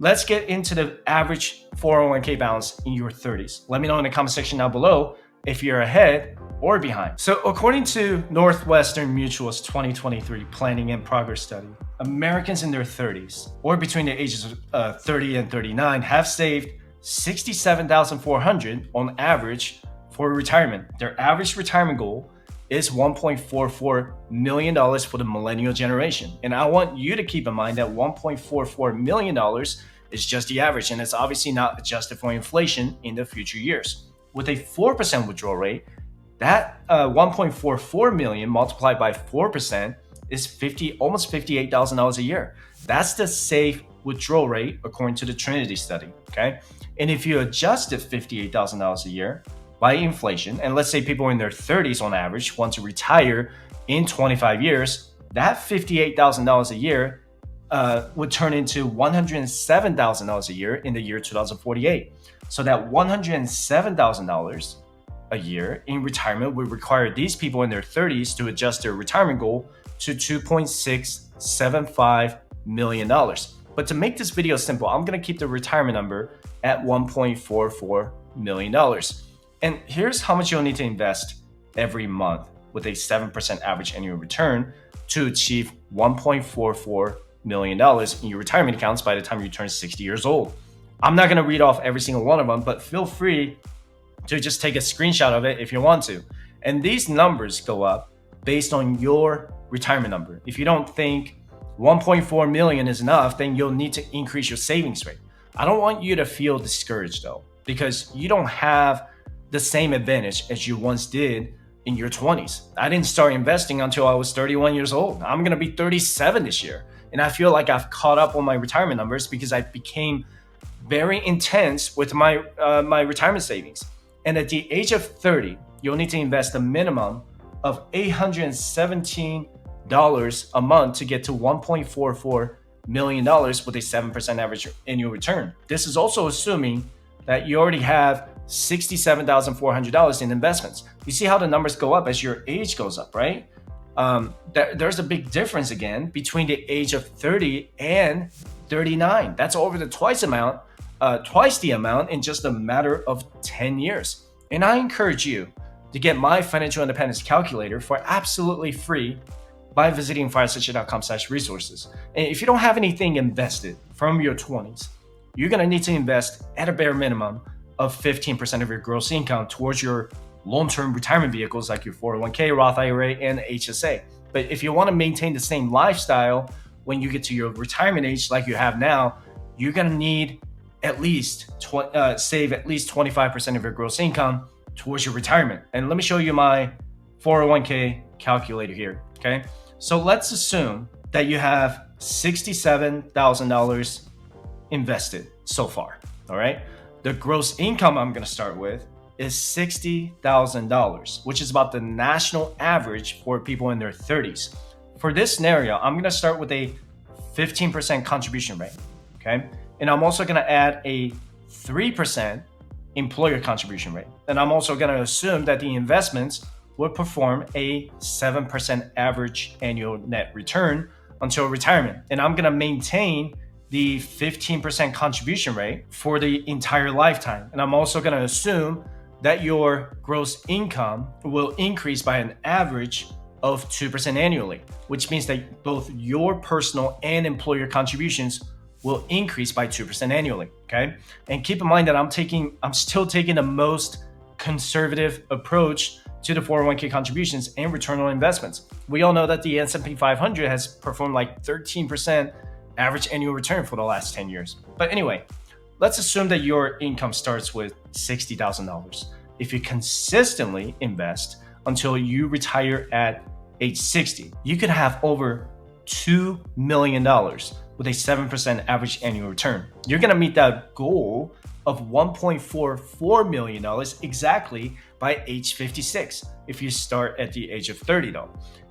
let's get into the average 401k balance in your 30s. Let me know in the comment section down below if you're ahead or behind. So according to Northwestern Mutual's 2023 Planning and Progress Study, Americans in their 30s or between the ages of 30 and 39 have saved $67,400 on average for retirement. Their average retirement goal is $1.44 million for the millennial generation. And I want you to keep in mind that $1.44 million is just the average, and it's obviously not adjusted for inflation in the future years. With a 4% withdrawal rate, that 1.44 million multiplied by 4% is almost $58,000 a year. That's the safe withdrawal rate according to the Trinity study, okay? And if you adjust it $58,000 a year by inflation, and let's say people in their 30s on average want to retire in 25 years, that $58,000 a year would turn into $107,000 a year in the year 2048. So that $107,000 a year in retirement would require these people in their 30s to adjust their retirement goal to $2.675 million. But to make this video simple, I'm going to keep the retirement number at $1.44 million. And here's how much you'll need to invest every month with a 7% average annual return to achieve $1.44 million in your retirement accounts by the time you turn 60 years old. I'm not going to read off every single one of them, but feel free to just take a screenshot of it if you want to. And these numbers go up based on your retirement number. If you don't think 1.4 million is enough, then you'll need to increase your savings rate. I don't want you to feel discouraged though, because you don't have the same advantage as you once did in your 20s. I didn't start investing until I was 31 years old. I'm going to be 37 this year. And I feel like I've caught up on my retirement numbers because I became very intense with my retirement savings. And at the age of 30, you'll need to invest a minimum of $817 a month to get to $1.44 million with a 7% average annual return. This is also assuming that you already have $67,400 in investments. You see how the numbers go up as your age goes up, right? There's a big difference again between the age of 30 and 39. That's over twice the amount in just a matter of 10 years. And I encourage you to get my financial independence calculator for absolutely free by visiting firestation.com/resources. And if you don't have anything invested from your 20s, you're going to need to invest at a bare minimum of 15% of your gross income towards your long-term retirement vehicles like your 401k, Roth IRA, and HSA. But if you want to maintain the same lifestyle when you get to your retirement age like you have now, you're going to need at least save at least 25% of your gross income towards your retirement. And let me show you my 401k calculator here, okay? So let's assume that you have $67,000 invested so far, all right? The gross income I'm going to start with is $60,000, which is about the national average for people in their 30s. For this scenario, I'm going to start with a 15% contribution rate, okay? And I'm also going to add a 3% employer contribution rate. And I'm also going to assume that the investments will perform a 7% average annual net return until retirement. And I'm going to maintain the 15% contribution rate for the entire lifetime. And I'm also going to assume that your gross income will increase by an average of 2% annually, which means that both your personal and employer contributions will increase by 2% annually, okay? And keep in mind that I'm still taking the most conservative approach to the 401k contributions and return on investments. We all know that the S&P 500 has performed like 13% average annual return for the last 10 years. But anyway, let's assume that your income starts with $60,000. If you consistently invest until you retire at age 60, you could have over $2 million with a 7% average annual return. You're going to meet that goal of $1.44 million exactly by age 56 if you start at the age of 30 though.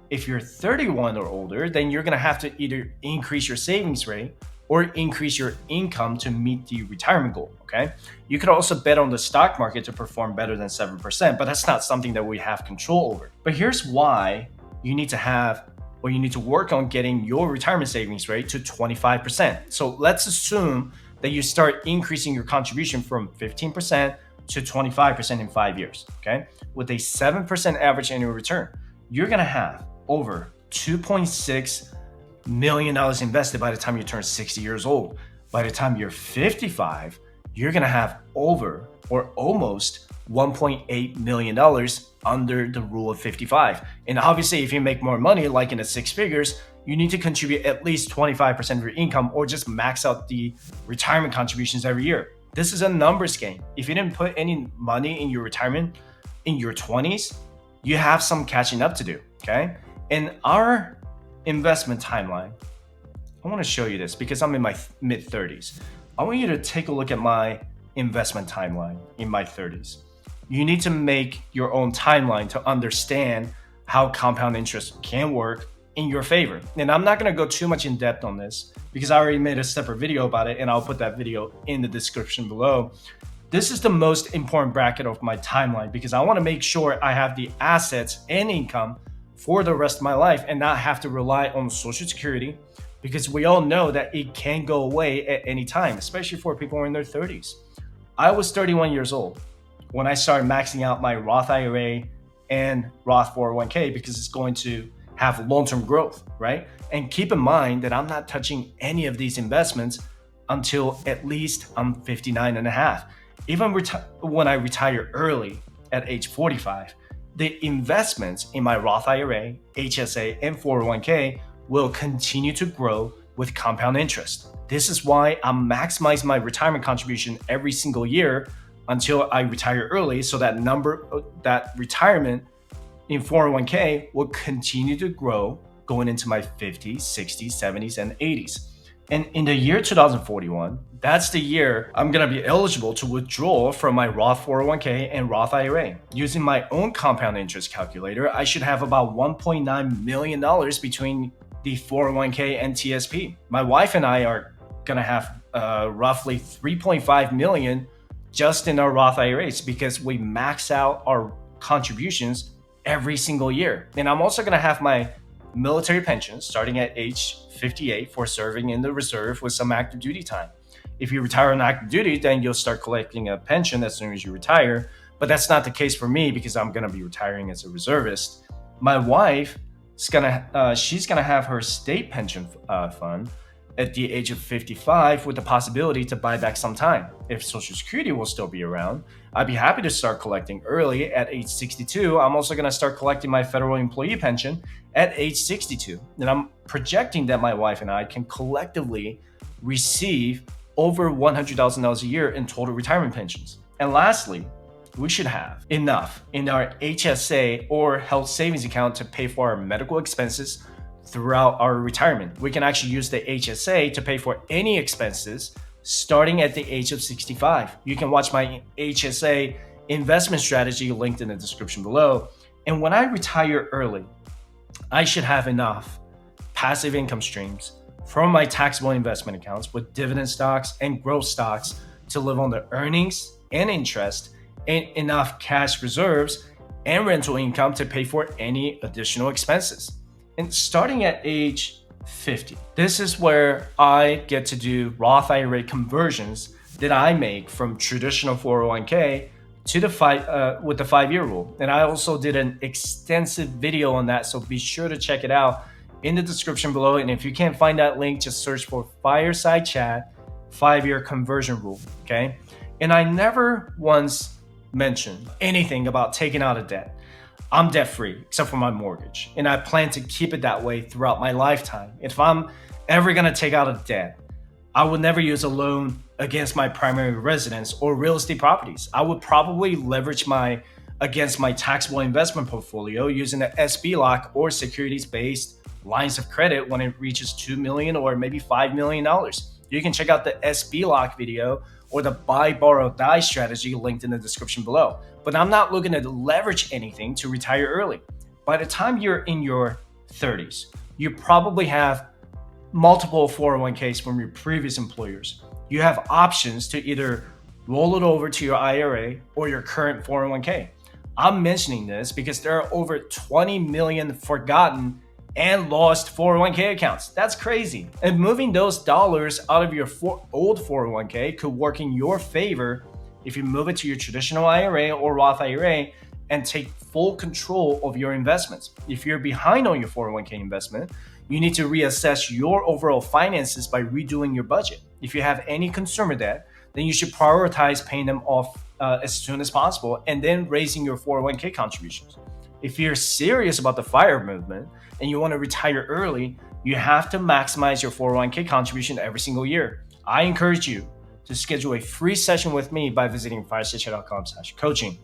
If you're 31 or older, then you're going to have to either increase your savings rate or increase your income to meet the retirement goal, okay? You could also bet on the stock market to perform better than 7%, but that's not something that we have control over. But here's why you need to work on getting your retirement savings rate to 25%. So let's assume that you start increasing your contribution from 15% to 25% in 5 years, okay? With a 7% average annual return, you're gonna have over $2.6 million invested by the time you turn 60 years old. By the time you're 55, you're gonna have over or almost $1.8 million under the rule of 55. And obviously, if you make more money, like in the six figures, you need to contribute at least 25% of your income or just max out the retirement contributions every year. This is a numbers game. If you didn't put any money in your retirement in your 20s, you have some catching up to do, okay? In our investment timeline, I want to show you this because I'm in my mid 30s. I want you to take a look at my investment timeline in my 30s. You need to make your own timeline to understand how compound interest can work in your favor. And I'm not going to go too much in depth on this because I already made a separate video about it, and I'll put that video in the description below. This is the most important bracket of my timeline because I want to make sure I have the assets and income for the rest of my life and not have to rely on Social Security, because we all know that it can go away at any time, especially for people who are in their 30s. I was 31 years old when I started maxing out my Roth IRA and Roth 401k because it's going to have long-term growth, right? And keep in mind that I'm not touching any of these investments until at least I'm 59 and a half. Even when I retire early at age 45, the investments in my Roth IRA, HSA, and 401k will continue to grow with compound interest. This is why I'm maximizing my retirement contribution every single year until I retire early, so that retirement in 401k will continue to grow going into my 50s, 60s, 70s, and 80s. And in the year 2041, that's the year I'm gonna be eligible to withdraw from my Roth 401k and Roth IRA. Using my own compound interest calculator, I should have about $1.9 million between the 401k and TSP. My wife and I are gonna have roughly 3.5 million just in our Roth IRAs because we max out our contributions every single year. And I'm also gonna have my military pension starting at age 58 for serving in the reserve with some active duty time. If you retire on active duty, then you'll start collecting a pension as soon as you retire. But that's not the case for me because I'm gonna be retiring as a reservist. My wife is she's gonna have her state pension fund at the age of 55 with the possibility to buy back some time. If Social Security will still be around, I'd be happy to start collecting early at age 62. I'm also going to start collecting my federal employee pension at age 62. And I'm projecting that my wife and I can collectively receive over $100,000 a year in total retirement pensions. And lastly, we should have enough in our HSA or health savings account to pay for our medical expenses throughout our retirement. We can actually use the HSA to pay for any expenses starting at the age of 65. You can watch my HSA investment strategy linked in the description below. And when I retire early, I should have enough passive income streams from my taxable investment accounts with dividend stocks and growth stocks to live on the earnings and interest, and enough cash reserves and rental income to pay for any additional expenses. And starting at age 50, this is where I get to do Roth IRA conversions that I make from traditional 401k to the with the 5-year rule. And I also did an extensive video on that, so be sure to check it out in the description below. And if you can't find that link, just search for Fireside Chat 5-year conversion rule, okay? And I never once mentioned anything about taking out a debt. I'm debt free except for my mortgage, and I plan to keep it that way throughout my lifetime. If I'm ever gonna take out a debt, I would never use a loan against my primary residence or real estate properties. I would probably leverage against my taxable investment portfolio using the SB lock or securities-based lines of credit when it reaches $2 million or maybe $5 million. You can check out the SB lock video or the buy, borrow, die strategy linked in the description below. But I'm not looking to leverage anything to retire early. By the time you're in your 30s, you probably have multiple 401ks from your previous employers. You have options to either roll it over to your IRA or your current 401k. I'm mentioning this because there are over 20 million forgotten and lost 401k accounts. That's crazy. And moving those dollars out of your old 401k could work in your favor if you move it to your traditional IRA or Roth IRA and take full control of your investments. If you're behind on your 401k investment, you need to reassess your overall finances by redoing your budget. If you have any consumer debt, then you should prioritize paying them off as soon as possible and then raising your 401k contributions. If you're serious about the FIRE movement and you want to retire early, you have to maximize your 401k contribution every single year. I encourage you to schedule a free session with me by visiting firestatecheck.com/coaching.